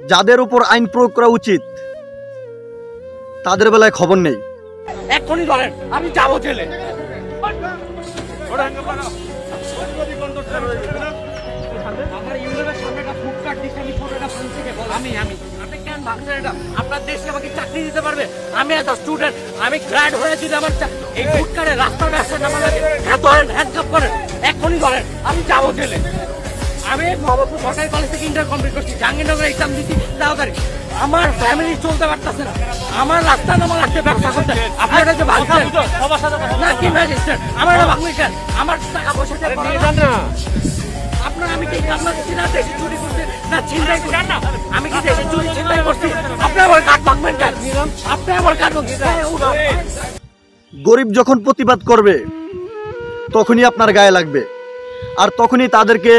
যাদের উপর আইন প্রয়োগ করা উচিত তাদের বেলায় খবর নেই। এক্ষুনি ধরেন, আমি যাবো জেলে। আমার ইউনিয়নের সামনে একটা ফুটপাত দিচ্ছে, আমি ফটোটা ভাঙছি কে বল? আমি আপনি কেন ভাঙছেন এটা? আপনার দেশে আমাকে চাকরি দিতে পারবে? আমি একটা স্টুডেন্ট, আমি গ্র্যাড হয়ে যদি আমার এই ফুটপাতে রাস্তার ব্যবসা নামা লাগে, হ্যাঁ ধরেন, হ্যান্ডকাপ করেন, এক্ষুনি ধরেন, আমি যাবো জেলে। আমি মোহাম্মদপুর সরকারি কলেজ থেকে ইন্টার কমপ্লিট করছি, জাহাঙ্গীরনগরে এক্সাম দিচ্ছি, তাড়াতাড়ি। আমার ফ্যামিলি চলতে পারতেছে না, আমার রাস্তা নামা লাগছে ব্যবসা করতে। আপনারা যে ভাঙছেন না কি ম্যাজিস্ট্রেট, আমার এটা ভাঙবে কেন? আমার টাকা পয়সা আপনার, আমি কি কান্না দিচ্ছি না দেশে চুরি করছি না ছিনতাই করছি? আমি কি দেশে চুরি ছিনতাই করছি? আপনি আমার কাঠ ভাঙবেন কেন? আপনি আমার কাঠ ভাঙবেন? গরিব যখন প্রতিবাদ করবে তখনই আপনার গায়ে লাগবে, আর তখনই তাদেরকে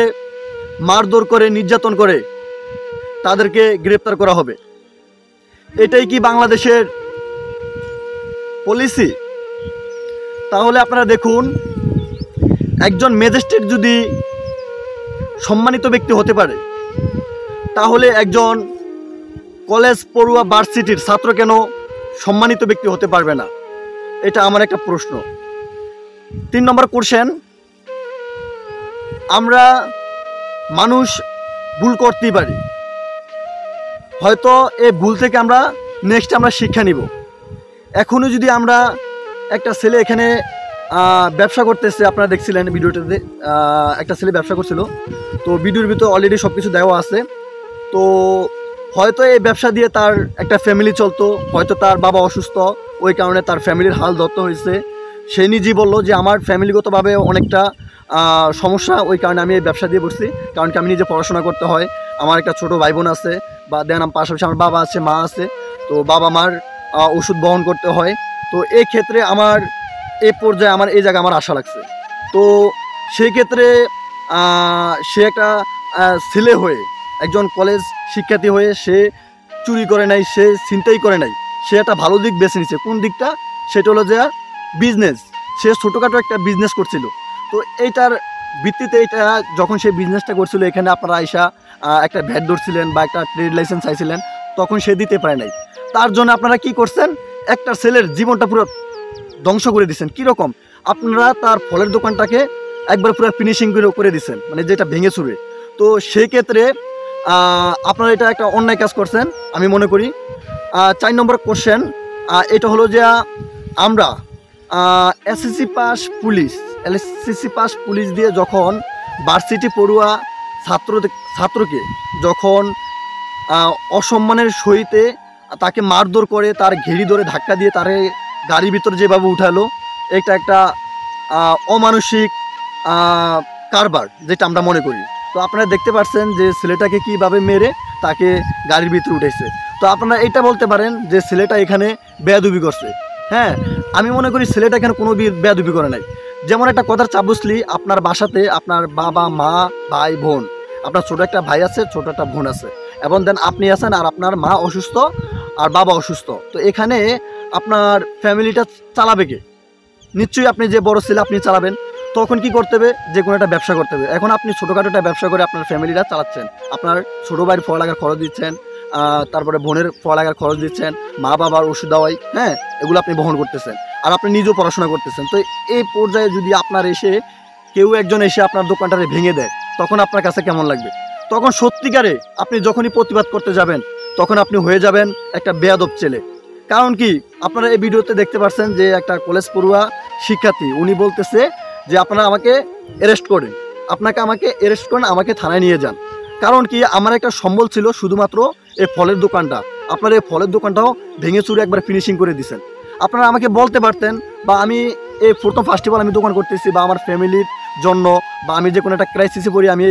মারধর করে, নির্যাতন করে তাদেরকে গ্রেপ্তার করা হবে। এটাই কি বাংলাদেশের পলিসি? তাহলে আপনারা দেখুন, একজন ম্যাজিস্ট্রেট যদি সম্মানিত ব্যক্তি হতে পারে, তাহলে একজন কলেজ পড়ুয়া ভার্সিটির ছাত্র কেন সম্মানিত ব্যক্তি হতে পারবে না? এটা আমার একটা প্রশ্ন। 3 নম্বর কোশ্চেন, আমরা মানুষ ভুল করতেই পারি, হয়তো এই ভুল থেকে আমরা নেক্সট শিক্ষা নিব। এখনও যদি আমরা একটা ছেলে এখানে ব্যবসা করতেছে, আপনারা দেখছিলেন ভিডিওটাতে, একটা ছেলে ব্যবসা করছিল, তো ভিডিওর ভিতরে অলরেডি সব কিছু দেওয়া আছে। তো হয়তো এই ব্যবসা দিয়ে তার একটা ফ্যামিলি চলতো, হয়তো তার বাবা অসুস্থ, ওই কারণে তার ফ্যামিলির হাল ধরতে হয়েছে। সে নিজেই বললো যে আমার ফ্যামিলিগতভাবে অনেকটা সমস্যা, ওই কারণে আমি এই ব্যবসা দিয়ে বসছি, কারণ কি আমি নিজে পড়াশোনা করতে হয়, আমার একটা ছোটো ভাই বোন আছে, বা দেন পাশাপাশি আমার বাবা আছে, মা আছে, তো বাবা মার ওষুধ বহন করতে হয়। তো এই ক্ষেত্রে আমার এই পর্যায়ে আমার এই জায়গায় আমার আশা লাগছে। তো সেই ক্ষেত্রে সে একটা ছেলে হয়ে, একজন কলেজ শিক্ষার্থী হয়ে সে চুরি করে নাই, সে ছিনতাই করে নাই, সে একটা ভালো দিক বেছে নিছে। কোন দিকটা? সেটা হলো যে বিজনেস। সে ছোটোখাটো একটা বিজনেস করছিল, তো এইটার ভিত্তিতে এটা যখন সে বিজনেসটা করছিল, এখানে আপনারা আইসা একটা ভ্যাট ধরছিলেন বা একটা ট্রেড লাইসেন্স চাইছিলেন, তখন সে দিতে পারে নাই। তার জন্য আপনারা কি করছেন? একটা ছেলের জীবনটা পুরো ধ্বংস করে দিচ্ছেন। কীরকম? আপনারা তার ফলের দোকানটাকে একবার পুরো ফিনিশিং করে দিচ্ছেন, মানে যেটা ভেঙে চুরে। তো সেই ক্ষেত্রে আপনারা এটা একটা অন্যায় কাজ করছেন আমি মনে করি। 4 নম্বর কোশ্চেন, এটা হলো যে আমরা এসএসসি পাস পুলিশ দিয়ে যখন ভার্সিটি পড়ুয়া ছাত্রকে যখন অসম্মানের সহিতে তাকে মারধর করে, তার ঘেরি ধরে ধাক্কা দিয়ে তারে গাড়ির ভিতরে যেভাবে উঠালো, এটা একটা অমানসিক কারবার, যেটা আমরা মনে করি। তো আপনারা দেখতে পাচ্ছেন যে ছেলেটাকে কীভাবে মেরে তাকে গাড়ির ভিতরে উঠেছে। তো আপনারা এটা বলতে পারেন যে ছেলেটা এখানে বেয়াদবি করছে। হ্যাঁ, আমি মনে করি ছেলেটা এখানে কোনো বেয়াদবি করে নাই। যেমন একটা কথার চাবুসলি, আপনার বাসাতে আপনার বাবা মা ভাই বোন, আপনার ছোটো একটা ভাই আছে, ছোটো একটা বোন আছে, এবং দেন আপনি আছেন, আর আপনার মা অসুস্থ আর বাবা অসুস্থ। তো এখানে আপনার ফ্যামিলিটা চালাবে কে? নিশ্চয়ই আপনি যে বড় ছেলে আপনি চালাবেন। তখন কি করতে হবে? যে কোনো একটা ব্যবসা করতে হবে। এখন আপনি ছোটোখাটো একটা ব্যবসা করে আপনার ফ্যামিলিটা চালাচ্ছেন, আপনার ছোটো ভাইয়ের পড়ালেখার খরচ দিচ্ছেন, তারপরে বোনের পড়ালেখার খরচ দিচ্ছেন, মা বাবার ওষুধ দাওয়াই, হ্যাঁ, এগুলো আপনি বহন করতেছেন, আর আপনি নিজেও পড়াশোনা করতেছেন। তো এই পর্যায়ে যদি আপনার এসে কেউ একজন এসে আপনার দোকানটারে ভেঙে দেয়, তখন আপনার কাছে কেমন লাগবে? তখন সত্যিকারে আপনি যখনই প্রতিবাদ করতে যাবেন, তখন আপনি হয়ে যাবেন একটা বেয়াদব ছেলে। কারণ কি, আপনারা এই ভিডিওতে দেখতে পাচ্ছেন যে একটা কলেজ পড়ুয়া শিক্ষার্থী, উনি বলতেছে যে আপনারা আমাকে অ্যারেস্ট করেন, আমাকে থানায় নিয়ে যান। কারণ কি, আমার একটা সম্বল ছিল শুধুমাত্র এই ফলের দোকানটা, আপনারা এই ফলের দোকানটাও ভেঙে চুরে একবার ফিনিশিং করে দিয়েছেন। আপনারা আমাকে বলতে পারতেন, বা আমি এই প্রথম ফার্স্ট আমি দোকান করতেছি, বা আমার ফ্যামিলির জন্য, বা আমি যে কোনো একটা ক্রাইসিসে পড়ি, আমি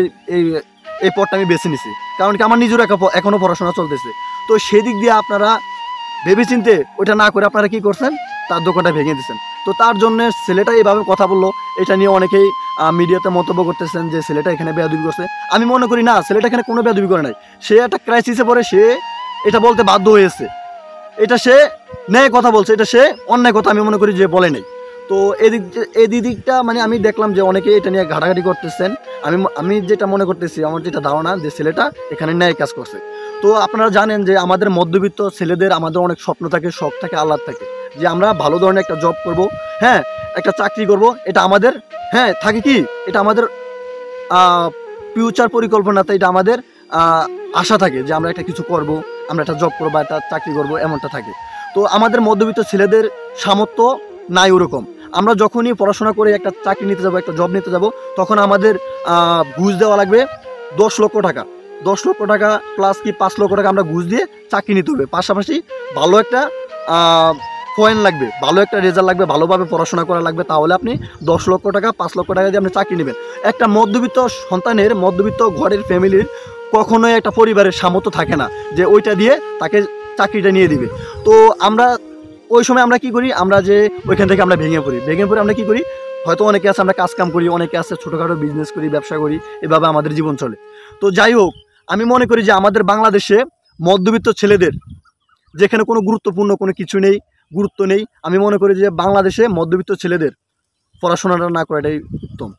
এই পথটা আমি বেছে নিছি। কারণ কি, আমার নিজেরও এখনও পড়াশোনা চলতেছে। তো সেদিক দিয়ে আপনারা ভেবেচিন্তে ওইটা না করে আপনারা কি করছেন? তার দোকানটা ভেঙে দিচ্ছেন। তো তার জন্য ছেলেটা এইভাবে কথা বললো, এটা নিয়ে অনেকেই মিডিয়াতে মন্তব্য করতেছেন যে ছেলেটা এখানে বেয়াদবি করছে। আমি মনে করি না, ছেলেটা এখানে কোনো বেয়াদবি করে নাই। সে একটা ক্রাইসিসে পড়ে সে এটা বলতে বাধ্য হয়েছে, এটা সে ন্যায় কথা বলছে, এটা সে অন্যায় কথা আমি মনে করি যে বলে নাই। তো এই দিকটা মানে আমি দেখলাম যে অনেকে এটা নিয়ে ঘাটাঘাটি করতেছেন। আমি যেটা মনে করতেছি, আমার যেটা ধারণা যে ছেলেটা এখানে ন্যায় কাজ করছে। তো আপনারা জানেন যে আমাদের মধ্যবিত্ত ছেলেদের আমাদের অনেক স্বপ্ন থাকে, শখ থাকে, আহ্লাদ থাকে যে আমরা ভালো ধরনের একটা জব করব, হ্যাঁ, একটা চাকরি করব। এটা আমাদের, হ্যাঁ, থাকে কি, এটা আমাদের ফিউচার পরিকল্পনাতে, এটা আমাদের আশা থাকে যে আমরা একটা কিছু করব, আমরা একটা জব করবো, একটা চাকরি করব, এমনটা থাকে। তো আমাদের মধ্যবিত্ত ছেলেদের সামর্থ্য নাই ওরকম। আমরা যখনই পড়াশোনা করে একটা চাকরি নিতে যাব, একটা জব নিতে যাব, তখন আমাদের ঘুষ দেওয়া লাগবে 10 লক্ষ টাকা। 10 লক্ষ টাকা প্লাস কি 5 লক্ষ টাকা আমরা ঘুষ দিয়ে চাকরি নিতে হবে। পাশাপাশি ভালো একটা পয়েন্ট লাগবে, ভালো একটা রেজাল্ট লাগবে, ভালোভাবে পড়াশোনা করা লাগবে, তাহলে আপনি 10 লক্ষ টাকা 5 লক্ষ টাকা দিয়ে আপনি চাকরি নেবেন। একটা মধ্যবিত্ত সন্তানের, মধ্যবিত্ত ঘরের ফ্যামিলির কখনোই একটা পরিবারের সামর্থ্য থাকে না যে ওইটা দিয়ে তাকে চাকরিটা নিয়ে দিবে। তো আমরা ওই সময় আমরা কি করি, আমরা যে ওইখান থেকে আমরা ভেঙে পড়ি আমরা কি করি, হয়তো অনেকে আছে আমরা কাজ কাম করি, অনেকে আছে ছোটোখাটো বিজনেস করি, ব্যবসা করি, এভাবে আমাদের জীবন চলে। তো যাই হোক, আমি মনে করি যে আমাদের বাংলাদেশে মধ্যবিত্ত ছেলেদের যেখানে কোনো গুরুত্বপূর্ণ কোনো কিছু নেই, গুরুত্ব নেই, আমি মনে করি যে বাংলাদেশে মধ্যবিত্ত ছেলেদের পড়াশোনাটা না করাটাই উত্তম।